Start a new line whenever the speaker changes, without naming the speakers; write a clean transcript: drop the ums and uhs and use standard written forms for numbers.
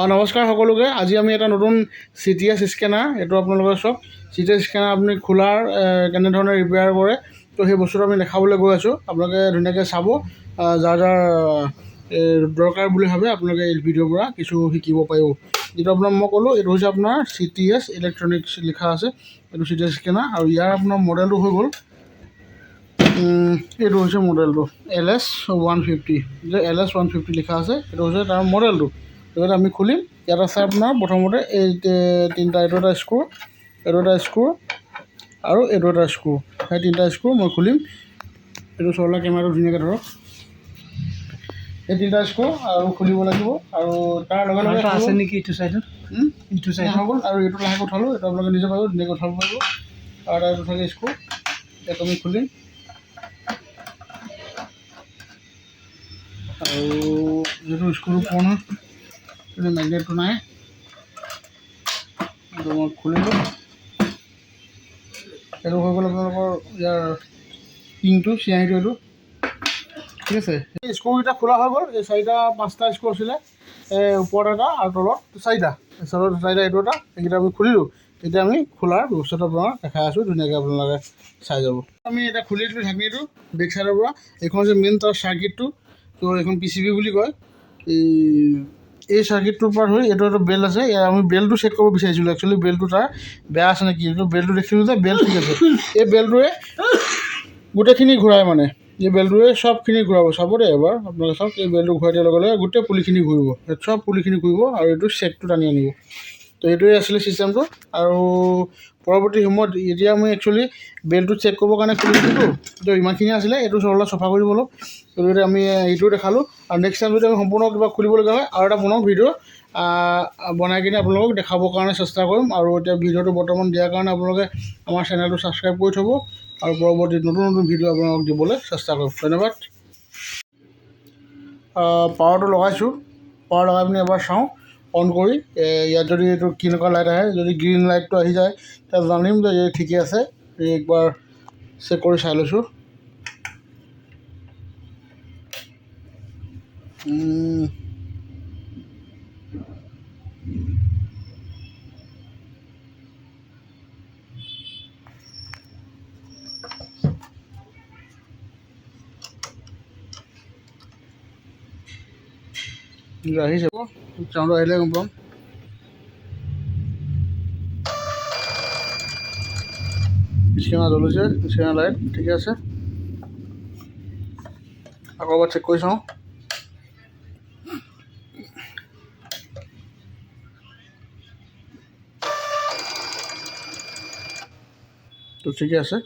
নমস্কাৰ সকলোকে। আজি আমি এটা নতুন CTS স্কেনাৰ, এইটো আপোনালোকে চাওক। CTS স্কেনাৰ আপুনি খোলাৰ কেনেধৰণে ৰিপেয়াৰ কৰে, তো সেই বস্তুটো আমি দেখাবলৈ গৈ আছোঁ। আপোনালোকে ধুনীয়াকৈ চাব, যাৰ যাৰ দৰকাৰ বুলি ভাবে আপোনালোকে এই ভিডিঅ'ৰ পৰা কিছু শিকিব পাৰিব। যিটো আপোনাক মই ক'লোঁ, এইটো হৈছে আপোনাৰ CTS ইলেক্ট্ৰনিক্স লিখা আছে, এইটো CTS স্কেনাৰ। আৰু ইয়াৰ আপোনাৰ মডেলটো হৈ গ'ল, এইটো হৈছে মডেলটো LS150, যে LS150 লিখা আছে, এইটো হৈছে তাৰ মডেলটো। গতিকে আমি খুলিম। ইয়াত আছে আপোনাৰ প্ৰথমতে এই তিনিটা, এইটো এটা স্ক্ৰু, এইটো এটা স্ক্ৰু আৰু এইটো এটা স্ক্ৰু। সেই তিনিটা স্ক্ৰু মই খুলিম। এইটো চৰলা কেমেৰাটো ধুনীয়াকৈ ধৰক। এই তিনিটা স্ক্ৰু আৰু খুলিব লাগিব, আৰু তাৰ লগে লগে আছে নেকি ইটো চাইডত, ইটো চাইড হৈ গ'ল। আৰু এইটো লাহেকৈ উঠালোঁ, এইটো আপোনালোকে নিজে পাৰিব, ধুনীয়াকৈ উঠাব পাৰিব। আৰু এটা থাকে স্ক্ৰু, এইটো আমি খুলিম। আৰু যিটো স্ক্ৰুটো পুৰণা, এইটো মেগনেটটো নাই, এইটো মই খুলিলোঁ। এইটো হৈ গ'ল আপোনালোকৰ ইয়াৰ পিংটো, চিয়াঁহীটো এইটো, ঠিক আছে। এই স্ক্ৰুকেইটা খোলা হৈ গ'ল। এই পাঁচটা স্ক্ৰু আছিলে, ওপৰত এটা আৰু তলত চাৰিটা, এইটো এটা, এইকেইটা আমি খুলিলোঁ। এতিয়া আমি খোলাৰ ব্যৱস্থাটো আপোনাক দেখাই আছোঁ, ধুনীয়াকৈ আপোনালোকে চাই যাব। আমি এতিয়া খুলি দিলোঁ ঢাকনিটো বেক চাইডৰ পৰা। এইখন হৈছে মেইন তাৰ চাৰ্কিটটো, তো এইখন PCB বুলি কয়। এই চাৰ্কিটটোৰ পৰা ধৰি এইটো এটা বেল্ট আছে, আমি বেল্টটো চেক কৰিব বিচাৰিছিলোঁ। একচুৱেলি বেল্টটো তাৰ বেয়া আছে নেকি, এইটো বেল্টটো দেখিলোঁ যে বেল্ট ঠিক আছে। এই বেল্টটোৱে গোটেইখিনি ঘূৰাই, মানে এই বেল্টটোৱে চবখিনি ঘূৰাব। চাব দেই এবাৰ আপোনালোকে চাওক, এই বেল্টটো ঘূৰাই দিয়াৰ লগে লগে গোটেই পুলিখিনি ঘূৰিব, চব পুলিখিনি ঘূৰিব, আৰু এইটো চেকটো টানি আনিব। তো এইটোৱে আছিলে চিষ্টেমটো। আৰু পৰৱৰ্তী সময়ত এতিয়া আমি একচুৱেলি বেল্টটো চেক কৰিবৰ কাৰণে খুলি দিছিলোঁ, তো ইমানখিনি আছিলে। এইটো অলপ চফা কৰি দিব অলপ, গতিকে আমি এইটো দেখালোঁ। আৰু নেক্সট টাইম যদি আমি সম্পূৰ্ণ কিবা খুলিবলগীয়া হয়, আৰু এটা পুনৰ ভিডিঅ' বনাই কিনে আপোনালোকক দেখাবৰ কাৰণে চেষ্টা কৰিম। আৰু এতিয়া ভিডিঅ'টো বৰ্তমান দিয়াৰ কাৰণে আপোনালোকে আমাৰ চেনেলটো ছাবস্ক্ৰাইব কৰি থ'ব, আৰু পৰৱৰ্তী নতুন নতুন ভিডিঅ' আপোনালোকক দিবলৈ চেষ্টা কৰিম। ধন্যবাদ। পাৱাৰটো লগাইছোঁ, পাৱাৰ লগাই পিনি এবাৰ চাওঁ অন কৰি। ইয়াত যদি এইটো কেনেকুৱা লাইট আহে, যদি গ্ৰীণ লাইটটো আহি যায় তেতিয়া জানিম যে এই ঠিকে আছে। একবাৰ চেক কৰি চাই লৈছোঁ। আহি যাব, চাউণ্ড আহিলে গম পাম। স্কেনাৰ জ্বলিছে, স্কেনাৰ লাইট ঠিকে আছে। আকৌ এবাৰ চেক কৰি চাওঁ। তো ঠিকে আছে।